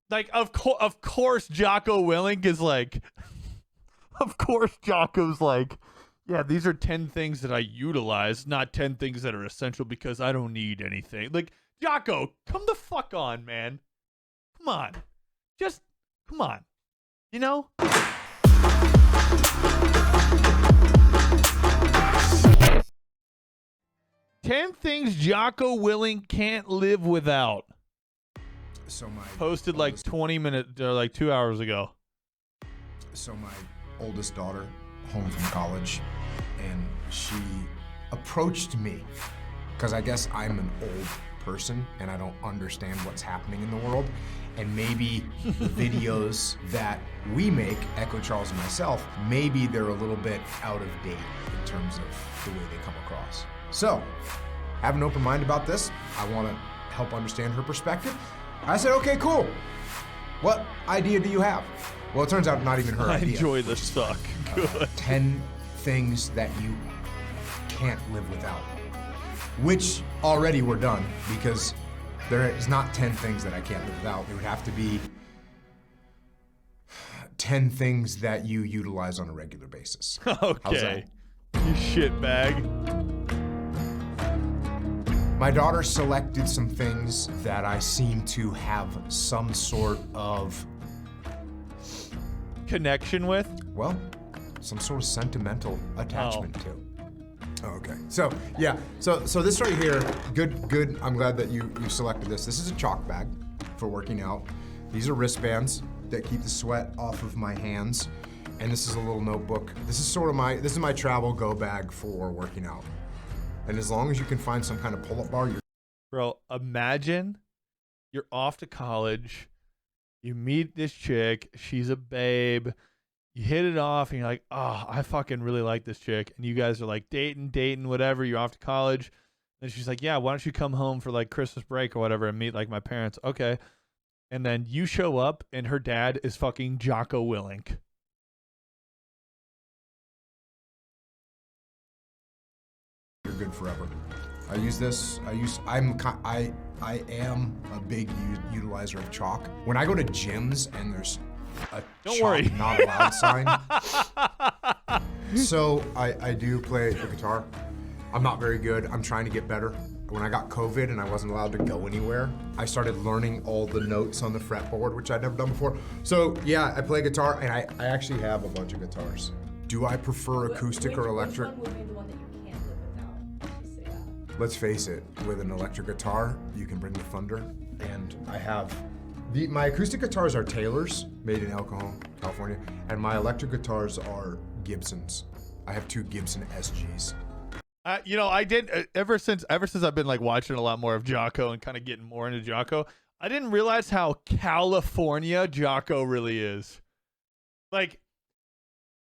Like, of course, Jocko Willink is like, of course, Jocko's like, yeah, these are 10 things that I utilize, not 10 things that are essential because I don't need anything. Like, Jocko, come the fuck on, man. Come on. Just, come on. You know? Ten things Jocko Willink can't live without. So my posted like 20 minutes or like 2 hours ago. So my oldest daughter, home from college, and she approached me because I guess I'm an old person and I don't understand what's happening in the world, and maybe the videos that we make, Echo Charles and myself, maybe they're a little bit out of date in terms of the way they come across. So, have an open mind about this. I want to help understand her perspective. I said, okay, cool. What idea do you have? Well, it turns out not even her idea. I enjoy the suck. Good. 10 things that you can't live without. Which already we're done, because there is not 10 things that I can't live without. It would have to be 10 things that you utilize on a regular basis. Okay. You shitbag. My daughter selected some things that I seem to have some sort of connection with? Well, some sort of sentimental attachment to. Okay. So yeah. So this right here, good. I'm glad that you selected this. This is a chalk bag for working out. These are wristbands that keep the sweat off of my hands. And this is a little notebook. This is my travel go bag for working out. And as long as you can find some kind of pull-up bar, you're... Bro, imagine you're off to college, you meet this chick, she's a babe, you hit it off, and you're like, oh, I fucking really like this chick. And you guys are like dating, whatever, you're off to college. And she's like, yeah, why don't you come home for like Christmas break or whatever and meet like my parents? Okay. And then you show up, and her dad is fucking Jocko Willink. You're good forever. I use this. I am a big utilizer of chalk. When I go to gyms and there's a chalk not allowed sign. So I do play the guitar. I'm not very good. I'm trying to get better. When I got COVID and I wasn't allowed to go anywhere, I started learning all the notes on the fretboard, which I'd never done before. So yeah, I play guitar, and I actually have a bunch of guitars. Do I prefer acoustic or electric? Which one would be the one that you can't live without? Just say that. Let's face it, with an electric guitar, you can bring the thunder. And I have, my acoustic guitars are Taylor's, made in El Cajon, California, and my electric guitars are Gibson's. I have 2 Gibson SGs. You know, I did ever since I've been like watching a lot more of Jocko and kind of getting more into Jocko. I didn't realize how California Jocko really is. Like,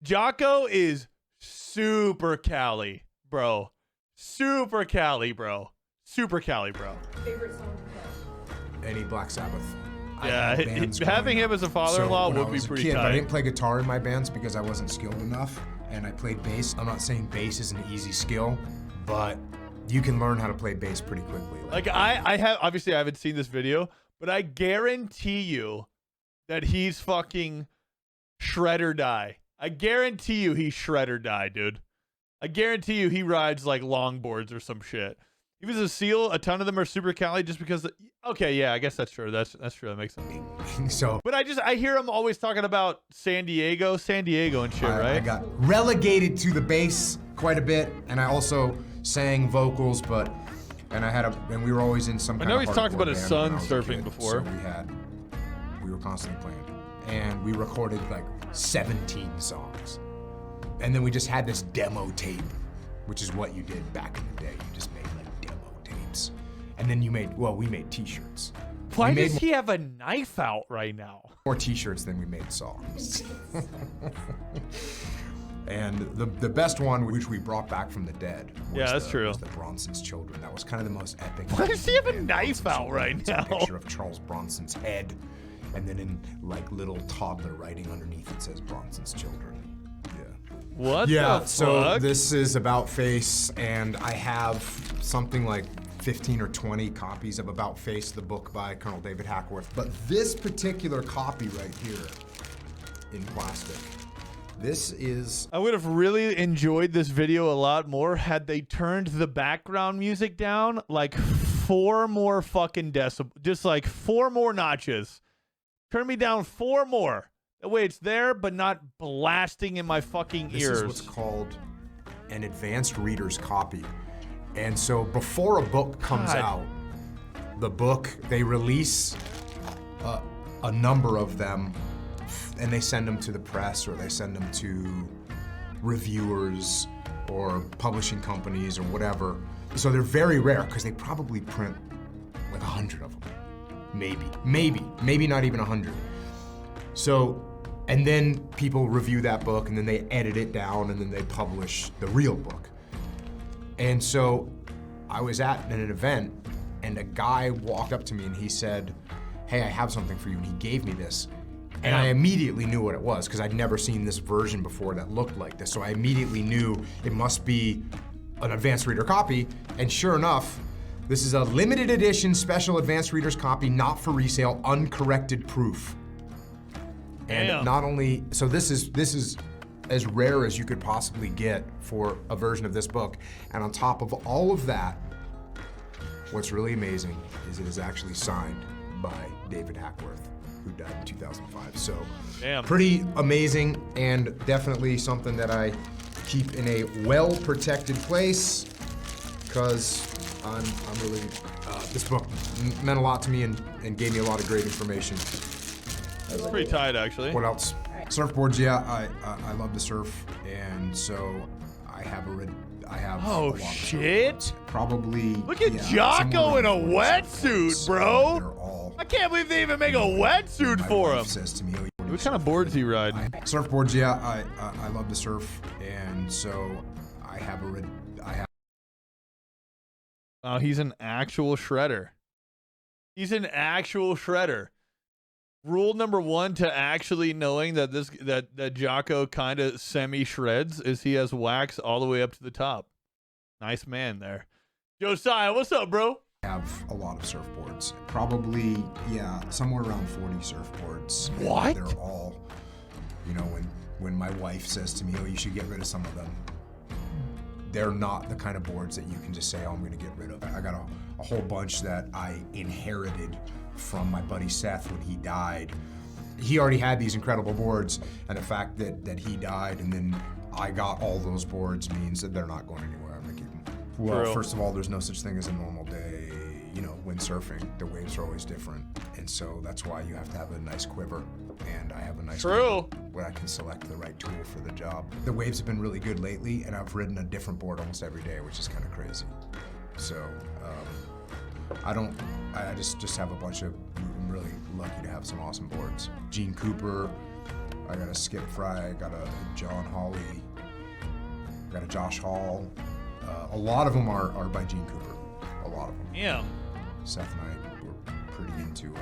Jocko is super Cali, bro. Super Cali, bro. Super Cali, bro. Favorite song to play? Any Black Sabbath. Yeah, having him as a father-in-law would be pretty tight. I didn't play guitar in my bands because I wasn't skilled enough, and I played bass. I'm not saying bass is an easy skill, but you can learn how to play bass pretty quickly. Like I have, obviously I haven't seen this video, but I guarantee you that he's fucking shred or die. I guarantee you he's shred or die, dude. I guarantee you he rides like longboards or some shit. He was a SEAL. A ton of them are super Cali just because. Okay, yeah, I guess that's true. That's true. That makes sense. So, but I hear him always talking about San Diego and shit, right? I got relegated to the bass quite a bit, and I also sang vocals, and we were always in some kind of. I know he's talked about his son surfing before. So we were constantly playing, and we recorded like 17 songs, and then we just had this demo tape, which is what you did back in the day. You just made like demo tapes, and then we made T-shirts. Why does he have a knife out right now? More T-shirts than we made songs. And the best one, which we brought back from the dead, was the Bronson's Children. That was kind of the most epic. Why does he have a knife out right now? It's a picture of Charles Bronson's head, and then in like little toddler writing underneath it says Bronson's Children. What? Yeah, the fuck? so this is about face, and I have something like 15 or 20 copies of About Face, the book by Colonel David Hackworth. But this particular copy right here in plastic, this is... I would have really enjoyed this video a lot more had they turned the background music down like 4 more fucking decibels, just like 4 more notches. Turn me down 4 more. That way it's there, but not blasting in my fucking ears. This is what's called an advanced reader's copy. And so before a book comes out, the book, they release a number of them, and they send them to the press, or they send them to reviewers or publishing companies or whatever. So they're very rare because they probably print like 100 of them. Maybe not even 100. So, and then people review that book and then they edit it down and then they publish the real book. And so I was at an event and a guy walked up to me and he said, "Hey, I have something for you." And he gave me this. And I immediately knew what it was because I'd never seen this version before that looked like this. So I immediately knew it must be an advanced reader copy. And sure enough, this is a limited edition special advanced reader's copy, not for resale, uncorrected proof. And not only, so this is as rare as you could possibly get for a version of this book. And on top of all of that, what's really amazing is it is actually signed by David Hackworth, who died in 2005. So pretty amazing, and definitely something that I keep in a well-protected place, because I'm really, this book meant a lot to me and gave me a lot of great information. That's pretty tight, actually. What else? Surfboards, yeah, I love to surf, and so I have Oh a lot shit! of probably. Look at Jocko in a wetsuit, bro. They're all. I can't believe they even make a wetsuit for him. Says to me, What kind of boards do you ride? Surfboards, yeah, I love to surf, and so I have. Oh, he's an actual shredder. He's an actual shredder. Rule number 1 to actually knowing that that Jocko kind of semi shreds is he has wax all the way up to the top. Nice man there. Josiah, what's up, bro? I have a lot of surfboards. Probably, yeah, somewhere around 40 surfboards. What? They're all, you know, when my wife says to me, "Oh, you should get rid of some of them," they're not the kind of boards that you can just say, "Oh, I'm gonna get rid of." I got a whole bunch that I inherited from my buddy Seth when he died. He already had these incredible boards, and the fact that he died and then I got all those boards means that they're not going anywhere. I'm gonna keep them. Well, first of all, there's no such thing as a normal day. You know, when surfing, the waves are always different, and so that's why you have to have a nice quiver, and I have a nice quiver where I can select the right tool for the job. The waves have been really good lately, and I've ridden a different board almost every day, which is kind of crazy. So, I just have a bunch of, I'm really lucky to have some awesome boards. Gene Cooper, I got a Skip Fry, I got a John Hawley, I got a Josh Hall. A lot of them are by Gene Cooper, a lot of them. Yeah. Seth and I were pretty into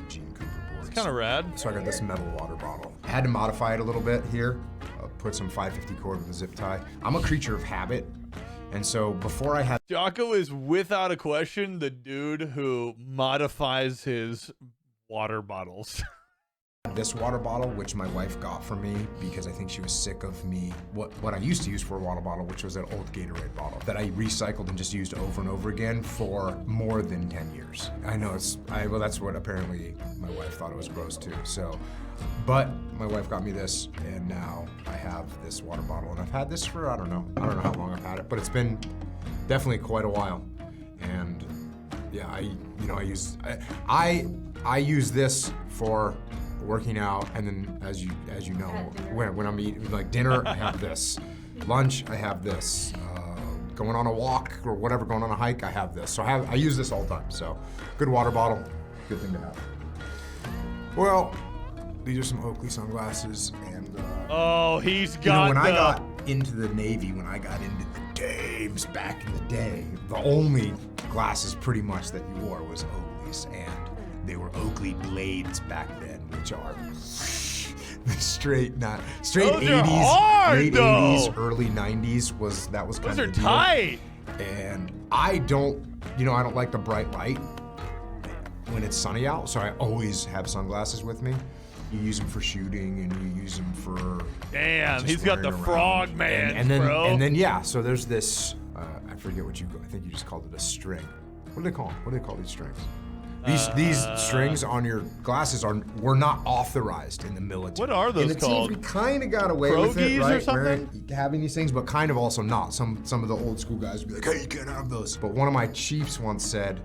Gene Cooper boards. It's kind of rad. So I got this metal water bottle. I had to modify it a little bit here, put some 550 cord with a zip tie. I'm a creature of habit. And so before I had... Jocko is without a question the dude who modifies his water bottles. This water bottle, which my wife got for me because I think she was sick of me, what I used to use for a water bottle, which was an old Gatorade bottle that I recycled and just used over and over again for more than 10 years. I know well, that's what apparently my wife thought it was gross too. So, but my wife got me this, and now I have this water bottle, and I've had this for, I don't know how long I've had it, but it's been definitely quite a while. And yeah, I use this for working out, and then as you know, when I'm eating like dinner, I have this. Lunch, I have this. Going on a walk or whatever, going on a hike, I have this. So I use this all the time. So good water bottle, good thing to have. Well, these are some Oakley sunglasses, and oh, he's got. You know, when I got into the Navy, when I got into the Dames back in the day, the only glasses pretty much that you wore was Oakley's, and they were Oakley Blades back then, which are straight Those 80s, are hard, late though. 80s, early 90s was kind Those of are the deal. tight. And I don't, you know, I don't like the bright light when it's sunny out, so I always have sunglasses with me. You use them for shooting, and you use them for. Damn, just he's got the wearing frog around. man, and then, bro. And then yeah, so there's this. I forget what I think you just called it a string. What do they call them? What do they call these strings? These strings on your glasses were not authorized in the military. What are those in the called? Teams, we kind of got away with it, Krogies right? or something? Having these things, but kind of also not. Some of the old school guys would be like, "Hey, you can't have those." But one of my chiefs once said,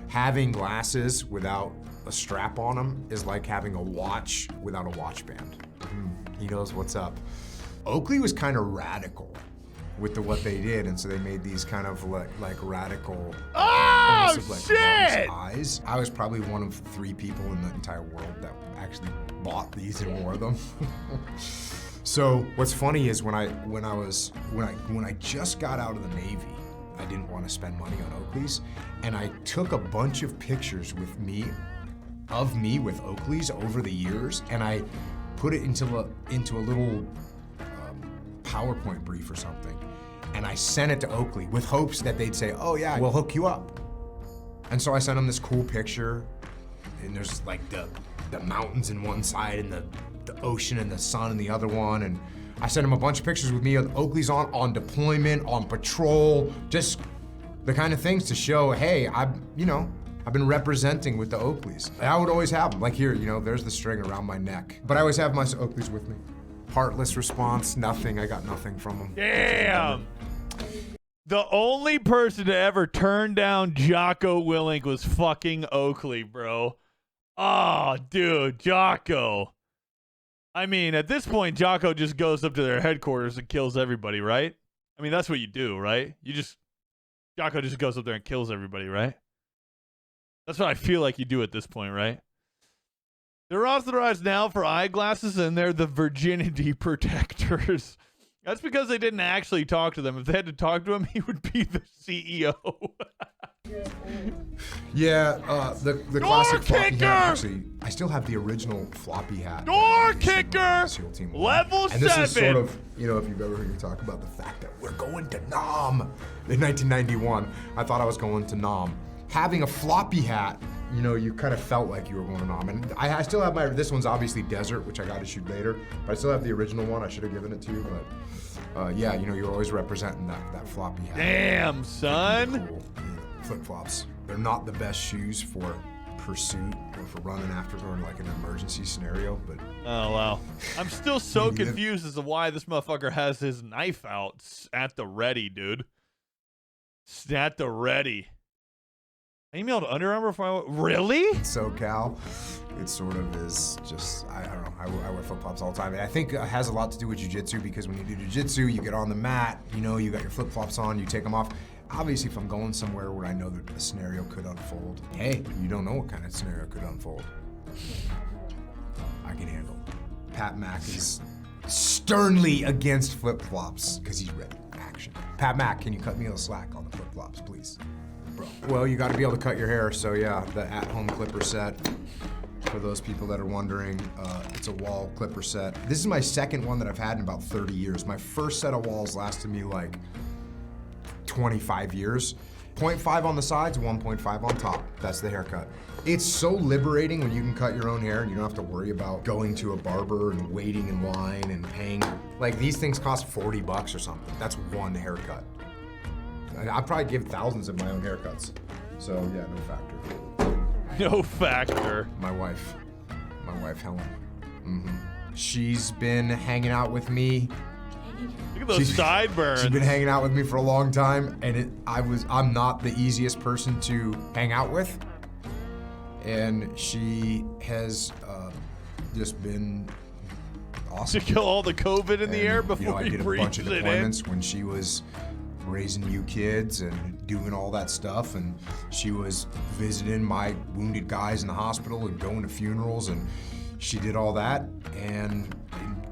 having glasses without a strap on them is like having a watch without a watch band. He knows what's up. Oakley was kind of radical with what they did, and so they made these kind of like radical. Oh like shit! Eyes. I was probably one of 3 people in the entire world that actually bought these and wore them. So what's funny is when I just got out of the Navy, I didn't want to spend money on Oakleys, and I took a bunch of pictures with me with Oakleys over the years, and I put it into a little PowerPoint brief or something, and I sent it to Oakley with hopes that they'd say, "Oh yeah, we'll hook you up." And so I sent them this cool picture, and there's like the mountains in one side and the ocean and the sun in the other one, and I sent them a bunch of pictures with me with Oakley's on deployment, on patrol, just the kind of things to show, hey, I've been representing with the Oakleys. And I would always have them, like here, there's the string around my neck. But I always have my Oakleys with me. Heartless response, nothing, I got nothing from them. Damn! The only person to ever turn down Jocko Willink was fucking Oakley, bro. Oh, dude, Jocko. I mean, at this point, Jocko just goes up to their headquarters and kills everybody, right? I mean, that's what you do, right? Jocko just goes up there and kills everybody, right? That's what I feel like you do at this point, right? They're authorized now for eyeglasses, and they're the virginity protectors. That's because they didn't actually talk to them. If they had to talk to him, he would be the CEO. Yeah, the Door classic floppy kicker! hat. Actually, I still have the original floppy hat. Door that kicker! SEAL team Level and this 7. is sort of, if you've ever heard me talk about the fact that we're going to Nam in 1991. I thought I was going to Nam. Having a floppy hat, you kind of felt like you were going to Nam. And I still have this one's obviously desert, which I got to shoot later, but I still have the original one. I should have given it to you, but yeah, you're always representing that floppy hat. Damn, son. Cool. Flip-flops. They're not the best shoes for pursuit or for running after or in like an emergency scenario, but. Oh, wow. I'm still so confused as to why this motherfucker has his knife out at the ready, dude. At the ready. I emailed Under Armour before really? SoCal, it sort of is just, I don't know, I wear flip-flops all the time. And I think it has a lot to do with jiu-jitsu, because when you do jiu-jitsu, you get on the mat, you got your flip-flops on, you take them off. Obviously, if I'm going somewhere where I know that the scenario could unfold, hey, you don't know what kind of scenario could unfold. I can handle it. Pat Mack is sternly against flip-flops because he's ready. Action. Pat Mack, can you cut me a little slack on the flip-flops, please? Bro. Well, you got to be able to cut your hair, so yeah, the at-home clipper set. For those people that are wondering, it's a wall clipper set. This is my second one that I've had in about 30 years. My first set of walls lasted me like 25 years. 0.5 on the sides, 1.5 on top. That's the haircut. It's so liberating when you can cut your own hair and you don't have to worry about going to a barber and waiting in line and paying. Like, these things cost $40 or something. That's one haircut. I probably give thousands of my own haircuts. So yeah, no factor. No factor. My wife Helen. She's been hanging out with me. Look at those sideburns. She's been hanging out with me for a long time, and I'm not the easiest person to hang out with. And she has just been awesome. To kill all the COVID in the air before I he did a bunch breathes of it in. deployments when she was raising you kids and doing all that stuff, and she was visiting my wounded guys in the hospital and going to funerals, and she did all that and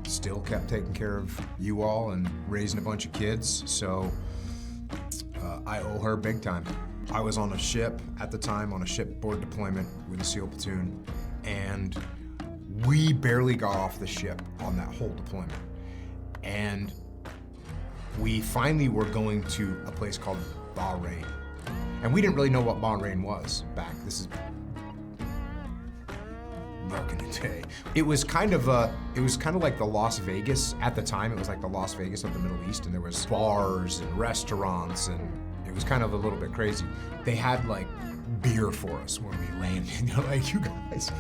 still kept taking care of you all and raising a bunch of kids. So I owe her big time. I was on a ship at the time, on a shipboard deployment with a SEAL platoon, and we barely got off the ship on that whole deployment. And we finally were going to a place called Bahrain. And we didn't really know what Bahrain was back. This is back in the day. It was kind of like the Las Vegas at the time. It was like the Las Vegas of the Middle East, and there was bars and restaurants, and it was kind of a little bit crazy. They had like beer for us when we landed. They're like, you guys.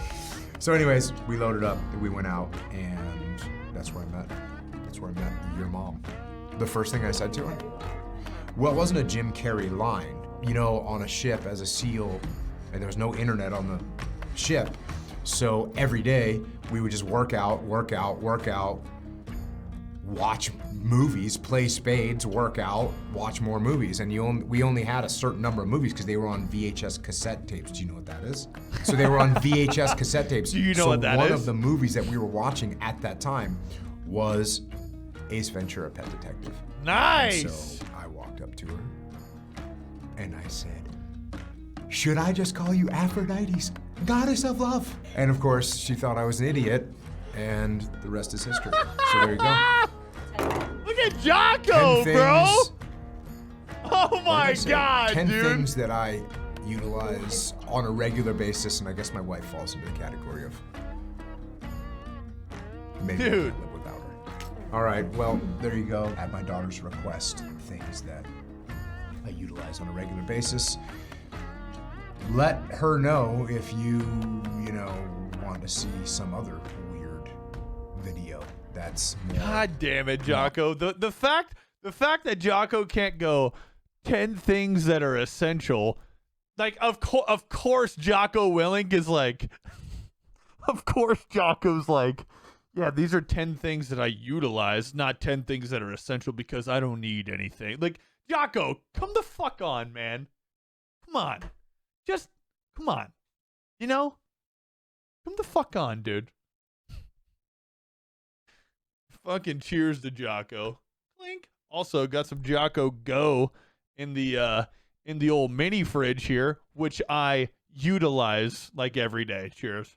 So anyways, we loaded up, we went out, and that's where I met your mom. The first thing I said to her, well, it wasn't a Jim Carrey line. You know, on a ship as a SEAL, and there was no internet on the ship. So every day we would just work out, watch movies, play spades, work out, watch more movies. And we only had a certain number of movies because they were on VHS cassette tapes. Do you know what that is? So they were on VHS cassette tapes. Do you know what that is? So one of the movies that we were watching at that time was Ace Ventura: Pet Detective. Nice! And so I walked up to her and I said, should I just call you Aphrodite's goddess of love? And of course, she thought I was an idiot, and the rest is history. So there you go. Look at Jocko, bro! Oh my God, 10 dude! things that I utilize on a regular basis, and I guess my wife falls into the category of maybe I Dude. can't live without her. All right, well, there you go. At my daughter's request, things that I utilize on a regular basis. Let her know if you want to see some other weird video that's more... God damn it, Jocko. The fact that Jocko can't go 10 things that are essential, like of course Jocko Willink is like, of course Jocko's like, yeah, these are 10 things that I utilize, not 10 things that are essential because I don't need anything. Like, Jocko, come the fuck on, man. Come on. Just, come on. You know? Come the fuck on, dude. Fucking cheers to Jocko. Clink. Also, got some Jocko Go in the old mini fridge here, which I utilize like every day. Cheers.